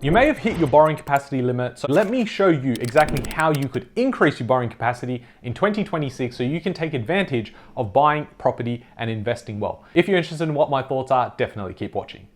You may have hit your borrowing capacity limit, so let me show you exactly how you could increase your borrowing capacity in 2026 so you can take advantage of buying property and investing well. If you're interested in what my thoughts are, definitely keep watching.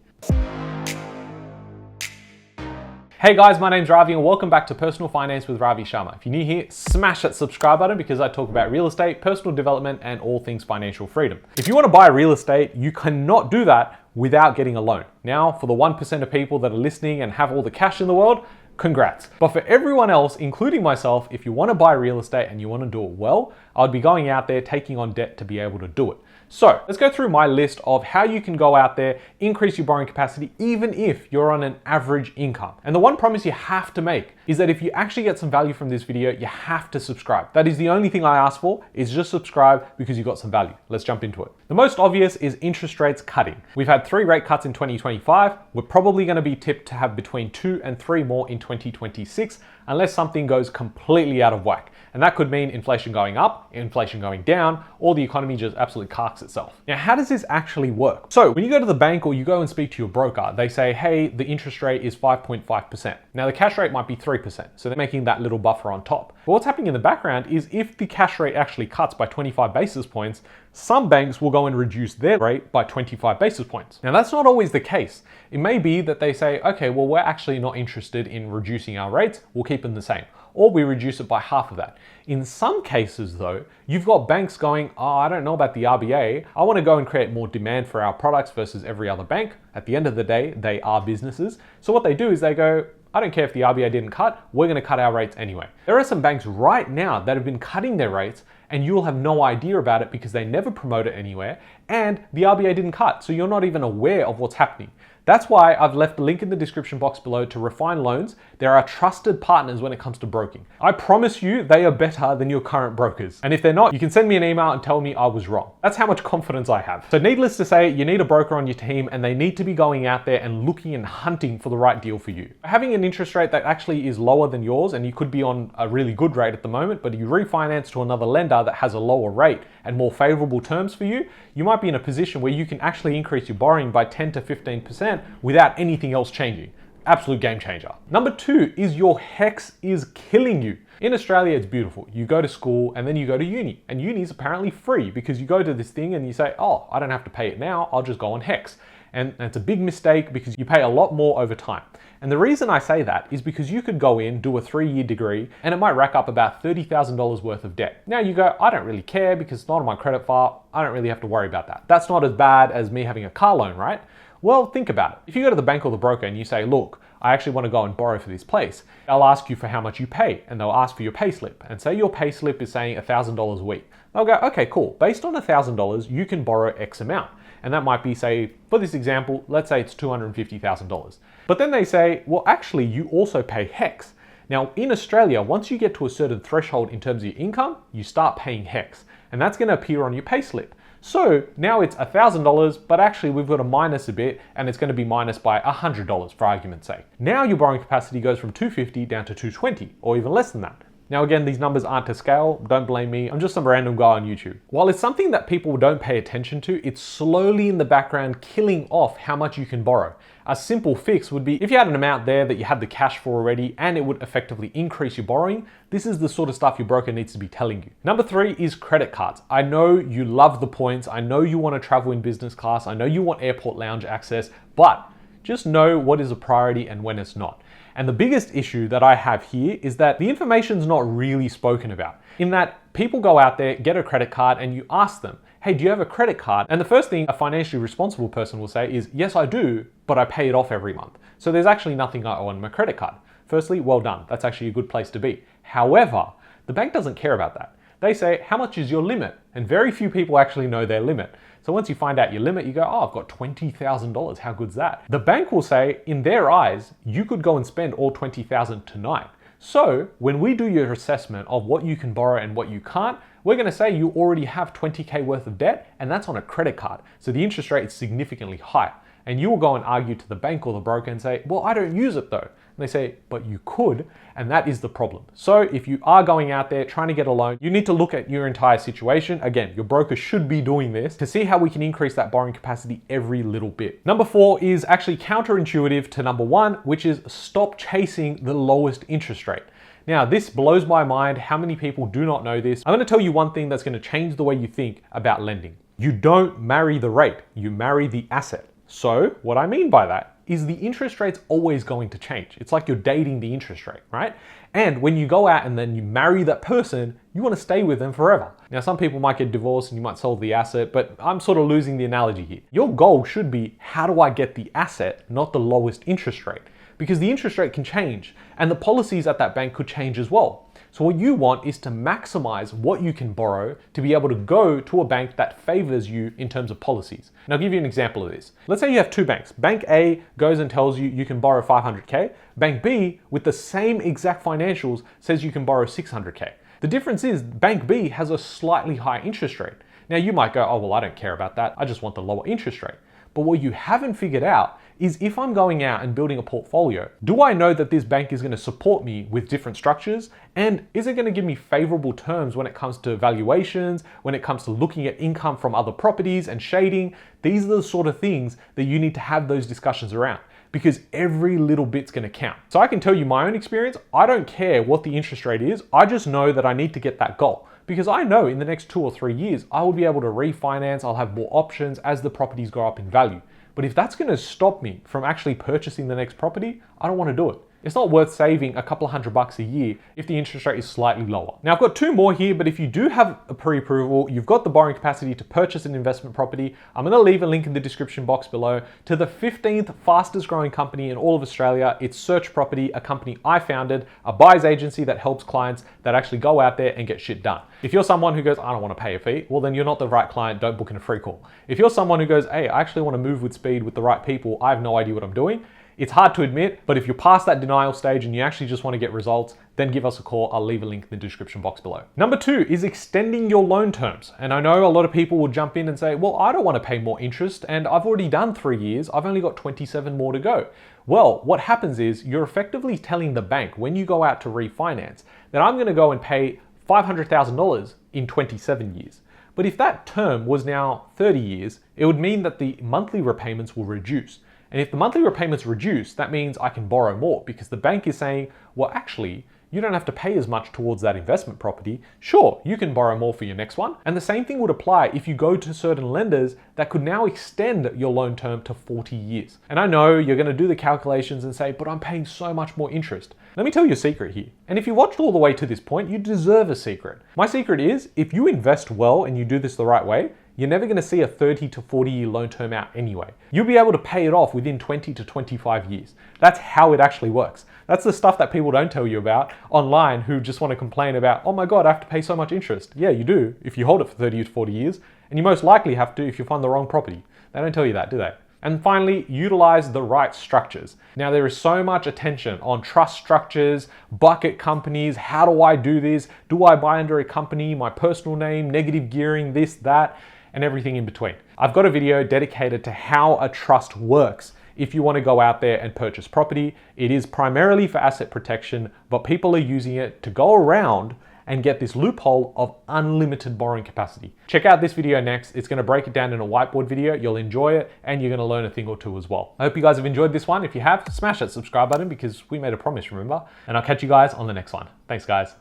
Hey guys, my name's Ravi and welcome back to Personal Finance with Ravi Sharma. If you're new here, smash that subscribe button because I talk about real estate, personal development, and all things financial freedom. If you want to buy real estate, you cannot do that without getting a loan. Now, for the 1% of people that are listening and have all the cash in the world, congrats. But for everyone else, including myself, if you want to buy real estate and you want to do it well, I'd be going out there taking on debt to be able to do it. So let's go through my list of how you can go out there, increase your borrowing capacity, even if you're on an average income. And the one promise you have to make is that if you actually get some value from this video, you have to subscribe. That is the only thing I ask for, is just subscribe because you got some value. Let's jump into it. The most obvious is interest rates cutting. We've had 3 rate cuts in 2025. We're probably going to be tipped to have between 2 and 3 more in 2026, unless something goes completely out of whack. And that could mean inflation going up, inflation going down, or the economy just absolutely carks itself. Now, how does this actually work? So when you go to the bank or you go and speak to your broker, they say, hey, the interest rate is 5.5%. Now the cash rate might be 3%. So they're making that little buffer on top. But what's happening in the background is if the cash rate actually cuts by 25 basis points, some banks will go and reduce their rate by 25 basis points. Now that's not always the case. It may be that they say, okay, well, we're actually not interested in reducing our rates. We'll keep them the same. Or we reduce it by half of that. In some cases though, you've got banks going, oh, I don't know about the RBA. I want to go and create more demand for our products versus every other bank. At the end of the day, they are businesses. So what they do is they go, I don't care if the RBA didn't cut, we're going to cut our rates anyway. There are some banks right now that have been cutting their rates and you'll have no idea about it because they never promote it anywhere and the RBA didn't cut. So you're not even aware of what's happening. That's why I've left the link in the description box below to Refine Loans. There are trusted partners when it comes to broking. I promise you they are better than your current brokers. And if they're not, you can send me an email and tell me I was wrong. That's how much confidence I have. So needless to say, you need a broker on your team and they need to be going out there and looking and hunting for the right deal for you. Having an interest rate that actually is lower than yours, and you could be on a really good rate at the moment, but you refinance to another lender that has a lower rate and more favorable terms for you, you might be in a position where you can actually increase your borrowing by 10 to 15% without anything else changing. Absolute game changer. Number 2 is your HECS is killing you. In Australia, it's beautiful. You go to school and then you go to uni, and uni is apparently free because you go to this thing and you say, oh, I don't have to pay it now. I'll just go on HECS. And it's a big mistake because you pay a lot more over time. And the reason I say that is because you could go in, do a 3-year degree, and it might rack up about $30,000 worth of debt. Now you go, I don't really care because it's not on my credit file. I don't really have to worry about that. That's not as bad as me having a car loan, right? Well, think about it. If you go to the bank or the broker and you say, look, I actually want to go and borrow for this place, they'll ask you for how much you pay and they'll ask for your pay slip. And say your pay slip is saying $1,000 a week. They'll go, okay, cool. Based on $1,000, you can borrow X amount. And that might be, say, for this example, let's say it's $250,000. But then they say, well, actually, you also pay HECS. Now, in Australia, once you get to a certain threshold in terms of your income, you start paying HECS. And that's going to appear on your pay slip. So now it's $1,000, but actually we've got to minus a bit and it's going to be minus by $100 for argument's sake. Now your borrowing capacity goes from 250 down to 220 or even less than that. Now again, these numbers aren't to scale, don't blame me, I'm just some random guy on YouTube. While it's something that people don't pay attention to, it's slowly in the background killing off how much you can borrow. A simple fix would be if you had an amount there that you had the cash for already and it would effectively increase your borrowing, this is the sort of stuff your broker needs to be telling you. Number 3 is credit cards. I know you love the points, I know you want to travel in business class, I know you want airport lounge access, but just know what is a priority and when it's not. And the biggest issue that I have here is that the information's not really spoken about. In that people go out there, get a credit card, and you ask them, hey, do you have a credit card? And the first thing a financially responsible person will say is, yes, I do, but I pay it off every month. So there's actually nothing I owe on my credit card. Firstly, well done. That's actually a good place to be. However, the bank doesn't care about that. They say, how much is your limit? And very few people actually know their limit. So once you find out your limit, you go, oh, I've got $20,000. How good's that? The bank will say, in their eyes, you could go and spend all $20,000 tonight. So when we do your assessment of what you can borrow and what you can't, we're going to say you already have $20K worth of debt, and that's on a credit card. So the interest rate is significantly higher. And you will go and argue to the bank or the broker and say, well, I don't use it though. And they say, but you could, and that is the problem. So if you are going out there trying to get a loan, you need to look at your entire situation. Again, your broker should be doing this to see how we can increase that borrowing capacity every little bit. Number 4 is actually counterintuitive to number 1, which is stop chasing the lowest interest rate. Now, this blows my mind how many people do not know this. I'm going to tell you one thing that's going to change the way you think about lending. You don't marry the rate, you marry the asset. So what I mean by that is the interest rate's always going to change. It's like you're dating the interest rate, right? And when you go out and then you marry that person, you want to stay with them forever. Now, some people might get divorced and you might sell the asset, but I'm sort of losing the analogy here. Your goal should be, how do I get the asset, not the lowest interest rate? Because the interest rate can change and the policies at that bank could change as well. So what you want is to maximize what you can borrow to be able to go to a bank that favors you in terms of policies. And I'll give you an example of this. Let's say you have two banks. Bank A goes and tells you you can borrow 500K. Bank B, with the same exact financials, says you can borrow 600K. The difference is Bank B has a slightly higher interest rate. Now you might go, oh, well, I don't care about that. I just want the lower interest rate. But what you haven't figured out is if I'm going out and building a portfolio, do I know that this bank is going to support me with different structures? And is it going to give me favorable terms when it comes to valuations, when it comes to looking at income from other properties and shading? These are the sort of things that you need to have those discussions around, because every little bit's going to count. So I can tell you my own experience. I don't care what the interest rate is. I just know that I need to get that goal. Because I know in the next 2 or 3 years, I will be able to refinance, I'll have more options as the properties go up in value. But if that's gonna stop me from actually purchasing the next property, I don't wanna do it. It's not worth saving a couple of $100 a year if the interest rate is slightly lower. Now I've got 2 more here, but if you do have a pre-approval, you've got the borrowing capacity to purchase an investment property, I'm gonna leave a link in the description box below to the 15th fastest growing company in all of Australia. It's Search Property, a company I founded, a buyer's agency that helps clients that actually go out there and get shit done. If you're someone who goes, I don't wanna pay a fee, well then you're not the right client, don't book in a free call. If you're someone who goes, hey, I actually wanna move with speed with the right people, I have no idea what I'm doing, it's hard to admit, but if you're past that denial stage and you actually just want to get results, then give us a call. I'll leave a link in the description box below. Number 2 is extending your loan terms. And I know a lot of people will jump in and say, well, I don't want to pay more interest and I've already done 3 years. I've only got 27 more to go. Well, what happens is you're effectively telling the bank when you go out to refinance that I'm going to go and pay $500,000 in 27 years. But if that term was now 30 years, it would mean that the monthly repayments will reduce. And if the monthly repayments reduce, that means I can borrow more because the bank is saying, well, actually, you don't have to pay as much towards that investment property. Sure, you can borrow more for your next one. And the same thing would apply if you go to certain lenders that could now extend your loan term to 40 years. And I know you're gonna do the calculations and say, but I'm paying so much more interest. Let me tell you a secret here. And if you watched all the way to this point, you deserve a secret. My secret is, if you invest well and you do this the right way, you're never going to see a 30 to 40 year loan term out anyway. You'll be able to pay it off within 20 to 25 years. That's how it actually works. That's the stuff that people don't tell you about online who just want to complain about, oh my God, I have to pay so much interest. Yeah, you do if you hold it for 30 to 40 years, and you most likely have to if you find the wrong property. They don't tell you that, do they? And finally, utilize the right structures. Now, there is so much attention on trust structures, bucket companies, how do I do this? Do I buy under a company, my personal name, negative gearing, this, that, and everything in between. I've got a video dedicated to how a trust works if you want to go out there and purchase property. It is primarily for asset protection, but people are using it to go around and get this loophole of unlimited borrowing capacity. Check out this video next. It's going to break it down in a whiteboard video. You'll enjoy it and you're going to learn a thing or two as well. I hope you guys have enjoyed this one. If you have, smash that subscribe button because we made a promise, remember? And I'll catch you guys on the next one. Thanks, guys.